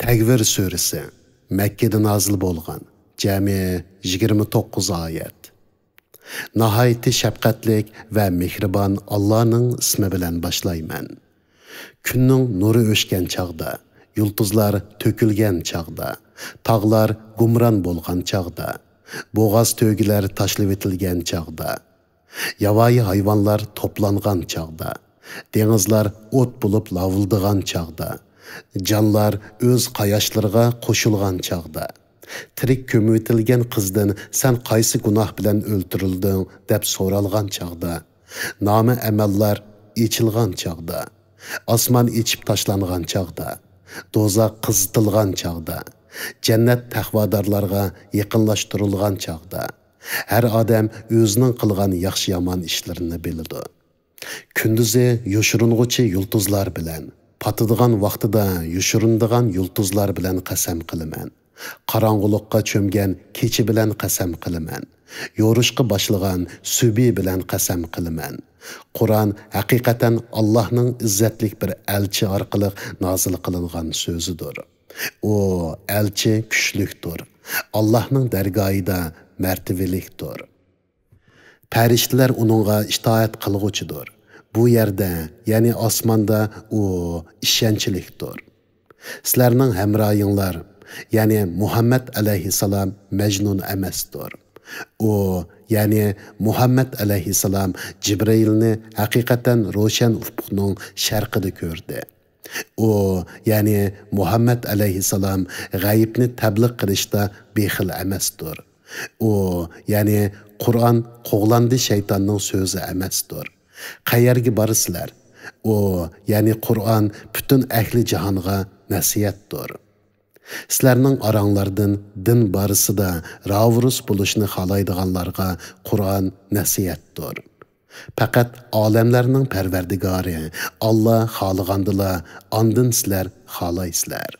Təgvir surəsi Məkkədə nazil bolğan, cəmi 29 ayət. Nəhayət şəfqətlik və mehriban Allah'ın ismi bilan başlayman. Günning nuri o'chgan chaqda, yulduzlar tökülgan chaqda, tağlar gumron bo'lgan chaqda, bo'g'oz to'gilar tashlab etilgan chaqda, yavoyi hayvonlar to'plangan chaqda, dengizlar o't bo'lib lavuldigan chaqda, canlar öz qayoshlarga qo'shilgan chaqda, tirik ko'mib etilgan qizdan sen qaysi gunoh bilan o'ltirilding deb so'ralgan chaqda, nomi amallar echilgan chaqda, osmon echib tashlangan chaqda, do'zax qizitilgan chaqda, jannat taqvodorlarga yaqinlashtirilgan chaqda, har odam o'zining qilgan yaxshi yomon ishlarini biladi. Kunduzi yoshirung'uchi yulduzlar bilan, patadigan vaqtida yoshirindigan yulduzlar bilan qasam qilaman. Qarong'ulikqa cho'mgan kechi bilan qasam qilaman. Yo'rishqa boshlagan subi bilan qasam qilaman. Qur'on haqiqatan Allohning izzatlik bir elchi orqali nozil qilingan so'zidir. O elchi kuchlikdir. Allohning dargohida martabalikdir. Farishtalar uningga itoat qilg'uchidir. Bu yerda, ya'ni osmonda u ishonchlikdir. Sizlarning hamroyinglar, ya'ni Muhammad alayhissalom majnun emasdir. O, ya'ni Muhammad alayhissalom Cibrilni haqiqatan ro'shan ufqning sharqida ko'rdi. O, ya'ni Muhammad alayhissalom g'aybni tabliq qilishda bexil emasdir. O, ya'ni Qur'on qo'g'landi shaytonning so'zi emasdir. Qayerga borsizlar? O, ya'ni Qur'on butun ahli jahonga nasihatdir. Sizlarning oranglardan din borasida ravurus bo'lishni xohlaydiganlarga Qur'on nasihatdir. Faqat olamlarning parvardigori Allah xohlagandila, ondan sizlar xohlaysizlar.